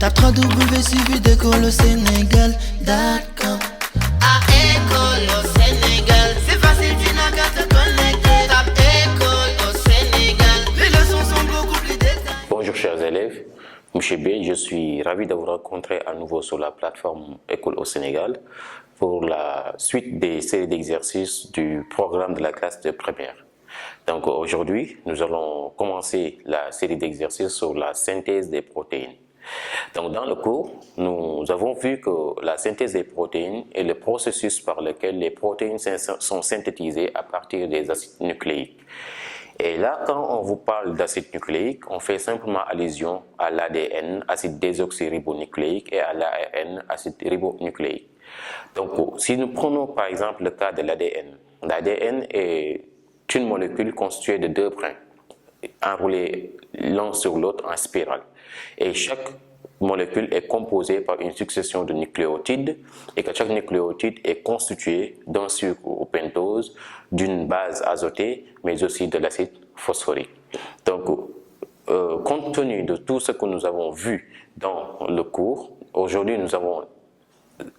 Tape 3W suivi d'école au Sénégal.com. À école au Sénégal, c'est facile, tu n'as qu'à te connecter. Tape école au Sénégal, les leçons sont beaucoup plus détaillées. Bonjour chers élèves, Mouché B, je suis ravi de vous rencontrer à nouveau sur la plateforme École au Sénégal pour la suite des séries d'exercices du programme de la classe de première. Donc aujourd'hui, nous allons commencer la série d'exercices sur la synthèse des protéines. Donc dans le cours, nous avons vu que la synthèse des protéines est le processus par lequel les protéines sont synthétisées à partir des acides nucléiques. Et là, quand on vous parle d'acide nucléique, on fait simplement allusion à l'ADN, acide désoxyribonucléique, et à l'ARN, acide ribonucléique. Donc, si nous prenons par exemple le cas de l'ADN, l'ADN est une molécule constituée de deux brins, enroulés l'un sur l'autre en spirale. Et chaque molécule est composée par une succession de nucléotides et que chaque nucléotide est constitué d'un sucre ou pentose, d'une base azotée, mais aussi de l'acide phosphorique. Donc, compte tenu de tout ce que nous avons vu dans le cours, aujourd'hui nous avons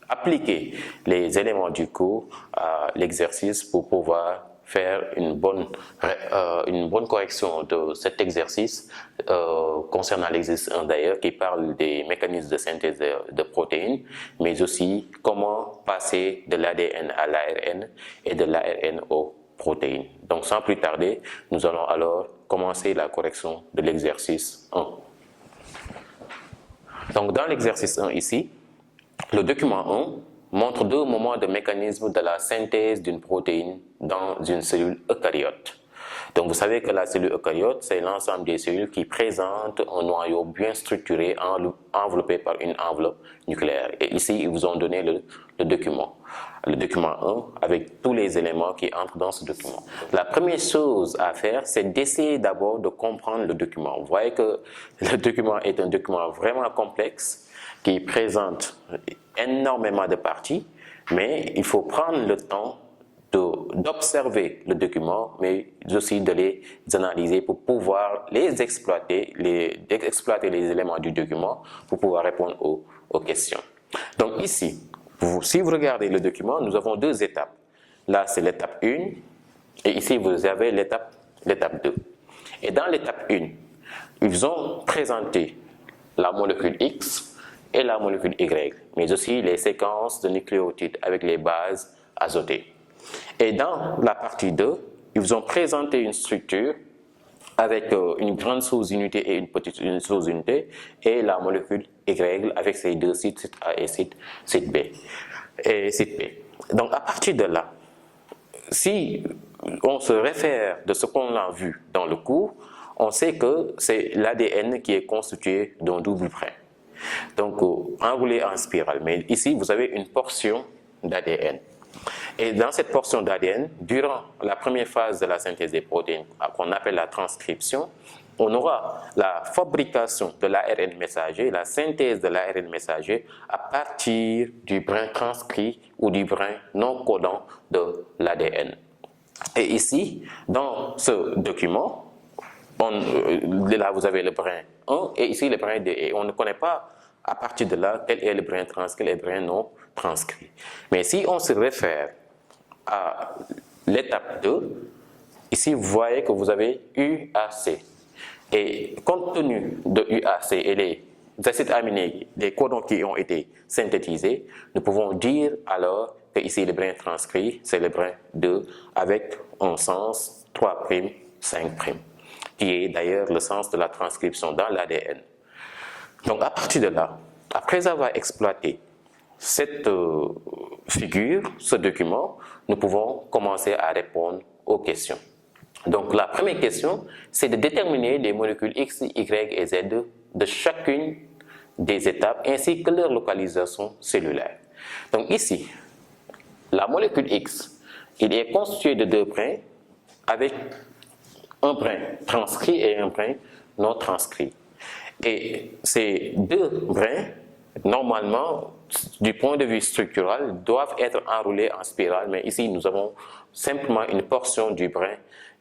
appliqué les éléments du cours à l'exercice pour pouvoir faire une bonne correction de cet exercice concernant l'exercice 1 d'ailleurs, qui parle des mécanismes de synthèse de protéines, mais aussi comment passer de l'ADN à l'ARN et de l'ARN aux protéines. Donc sans plus tarder, nous allons alors commencer la correction de l'exercice 1. Donc dans l'exercice 1 ici, le document 1 montre deux moments de mécanisme de la synthèse d'une protéine dans une cellule eucaryote. Donc vous savez que la cellule eucaryote, c'est l'ensemble des cellules qui présentent un noyau bien structuré enveloppé par une enveloppe nucléaire. Et ici, ils vous ont donné le document 1 avec tous les éléments qui entrent dans ce document. La première chose à faire, c'est d'essayer d'abord de comprendre le document. Vous voyez que le document est un document vraiment complexe qui présente énormément de parties, mais il faut prendre le temps d'observer le document, mais aussi de les analyser pour pouvoir les exploiter, d'exploiter les éléments du document pour pouvoir répondre aux questions. Donc ici, si vous regardez le document, nous avons deux étapes. Là, c'est l'étape 1, et ici, vous avez l'étape 2. Et dans l'étape 1, ils ont présenté la molécule X et la molécule Y, mais aussi les séquences de nucléotides avec les bases azotées. Et dans la partie 2, ils vous ont présenté une structure avec une grande sous-unité et une petite sous-unité, et la molécule Y avec ses deux sites, site A et site B. Donc à partir de là, si on se réfère de ce qu'on a vu dans le cours, on sait que c'est l'ADN qui est constitué d'un double brin. Donc enroulé en spirale, mais ici vous avez une portion d'ADN. Et dans cette portion d'ADN, durant la première phase de la synthèse des protéines, qu'on appelle la transcription, on aura la fabrication de l'ARN messager, la synthèse de l'ARN messager à partir du brin transcrit ou du brin non codant de l'ADN. Et ici, dans ce document, là vous avez le brin 1 et ici le brin 2, et on ne connaît pas à partir de là quel est le brin transcrit et le brin non transcrit. Mais si on se réfère à l'étape 2, ici vous voyez que vous avez UAC. Et compte tenu de UAC et les acides aminés, les codons qui ont été synthétisés, nous pouvons dire alors que ici le brin transcrit, c'est le brin 2 avec un sens 3', 5', qui est d'ailleurs le sens de la transcription dans l'ADN. Donc à partir de là, après avoir exploité cette figure, ce document, nous pouvons commencer à répondre aux questions. Donc la première question, c'est de déterminer les molécules X, Y et Z de chacune des étapes ainsi que leur localisation cellulaire. Donc ici, la molécule X, il est constitué de deux brins avec un brin transcrit et un brin non transcrit. Et ces deux brins, normalement, du point de vue structural, doivent être enroulés en spirale, mais ici nous avons simplement une portion du brin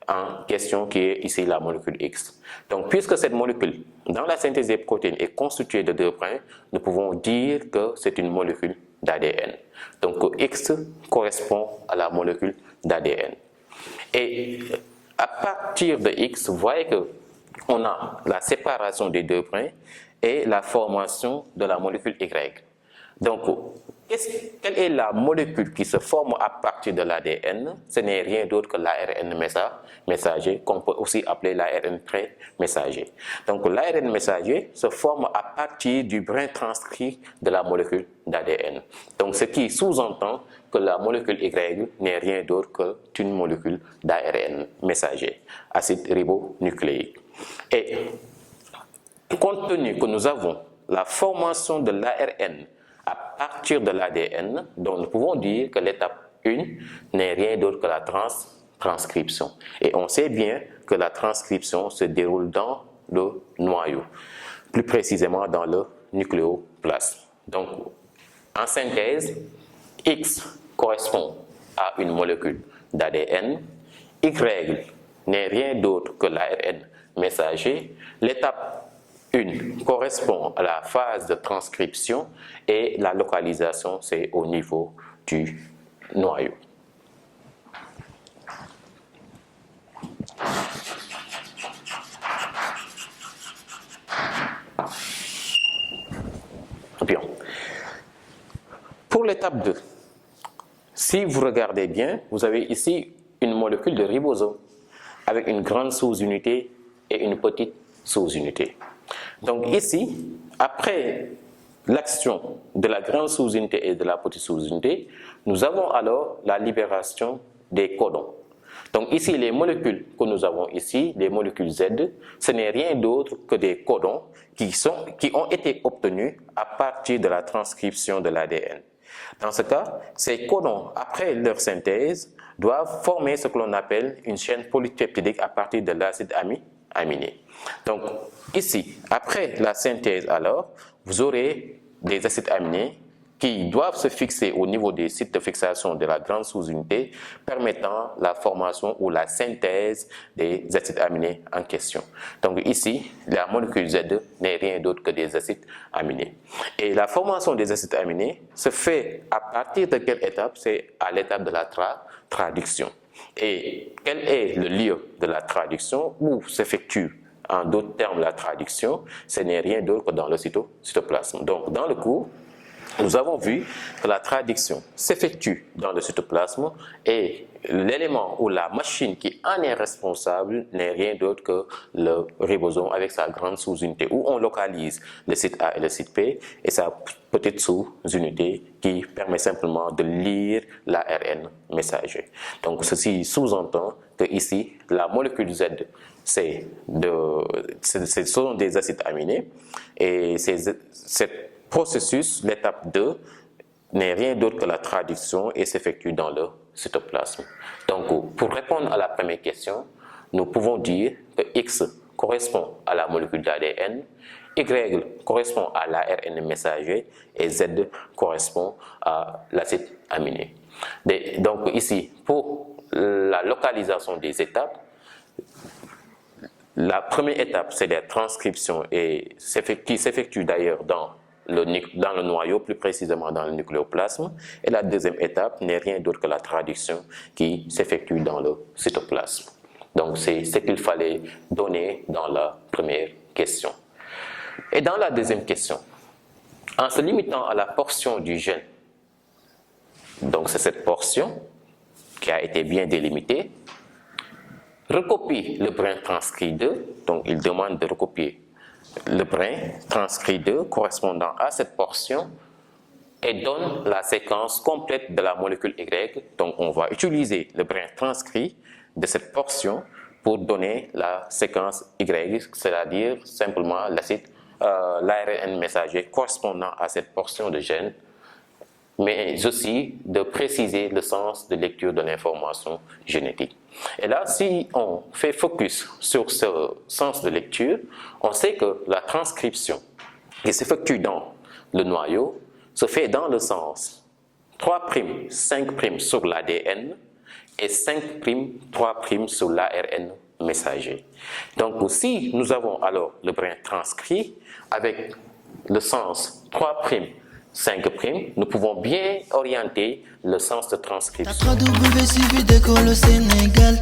en question qui est ici la molécule X. Donc puisque cette molécule dans la synthèse des protéines est constituée de 2 brins, nous pouvons dire que c'est une molécule d'ADN. Donc X correspond à la molécule d'ADN. Et à partir de X, vous voyez qu'on a la séparation des 2 brins et la formation de la molécule Y. Donc, quelle est la molécule qui se forme à partir de l'ADN? Ce n'est rien d'autre que l'ARN messager, qu'on peut aussi appeler l'ARN pré-messager. Donc, l'ARN messager se forme à partir du brin transcrit de la molécule d'ADN. Donc, ce qui sous-entend que la molécule Y n'est rien d'autre qu'une molécule d'ARN messager, acide ribonucléique. Et compte tenu que nous avons la formation de l'ARN à partir de l'ADN, donc nous pouvons dire que l'étape 1 n'est rien d'autre que la transcription. Et on sait bien que la transcription se déroule dans le noyau, plus précisément dans le nucléoplasme. Donc, en synthèse, X correspond à une molécule d'ADN, Y n'est rien d'autre que l'ARN messager. L'étape 1 correspond à la phase de transcription et la localisation, c'est au niveau du noyau. Bien. Pour l'étape 2, si vous regardez bien, vous avez ici une molécule de ribosome avec une grande sous-unité et une petite sous-unité. Donc ici, après l'action de la grande sous-unité et de la petite sous-unité, nous avons alors la libération des codons. Donc ici, les molécules que nous avons ici, les molécules Z, ce n'est rien d'autre que des codons qui ont été obtenus à partir de la transcription de l'ADN. Dans ce cas, ces codons, après leur synthèse, doivent former ce que l'on appelle une chaîne polypeptidique à partir de l'acide aminé. Donc ici, après la synthèse alors, vous aurez des acides aminés qui doivent se fixer au niveau des sites de fixation de la grande sous-unité, permettant la formation ou la synthèse des acides aminés en question. Donc ici, la molécule Z n'est rien d'autre que des acides aminés. Et la formation des acides aminés se fait à partir de quelle étape? C'est à l'étape de la traduction. Et quel est le lieu de la traduction? Où s'effectue en d'autres termes la traduction? Ce n'est rien d'autre que dans le cytoplasme. Donc dans le cours, nous avons vu que la traduction s'effectue dans le cytoplasme et l'élément ou la machine qui en est responsable n'est rien d'autre que le ribosome avec sa grande sous-unité où on localise le site A et le site P et sa petite sous-unité qui permet simplement de lire l'ARN messager. Donc ceci sous-entend que ici la molécule Z ce sont des acides aminés et cette processus, l'étape 2, n'est rien d'autre que la traduction et s'effectue dans le cytoplasme. Donc, pour répondre à la première question, nous pouvons dire que X correspond à la molécule d'ADN, Y correspond à l'ARN messager et Z correspond à l'acide aminé. Donc ici, pour la localisation des étapes, la première étape, c'est la transcription et qui s'effectue d'ailleurs dans le noyau, plus précisément dans le nucléoplasme. Et la deuxième étape n'est rien d'autre que la traduction qui s'effectue dans le cytoplasme. Donc c'est ce qu'il fallait donner dans la première question. Et dans la deuxième question, en se limitant à la portion du gène, donc c'est cette portion qui a été bien délimitée, recopie le brin transcrit 2, donc il demande de recopier le brin transcrit 2 correspondant à cette portion et donne la séquence complète de la molécule Y. Donc on va utiliser le brin transcrit de cette portion pour donner la séquence Y, c'est-à-dire simplement l'ARN messager correspondant à cette portion de gène, mais aussi de préciser le sens de lecture de l'information génétique. Et là, si on fait focus sur ce sens de lecture, on sait que la transcription qui s'effectue dans le noyau se fait dans le sens 3', 5' sur l'ADN et 5', 3' sur l'ARN messager. Donc si nous avons alors le brin transcrit avec le sens 3', 5', nous pouvons bien orienter le sens de transcription. T'as 3 W suivi d'école au Sénégal.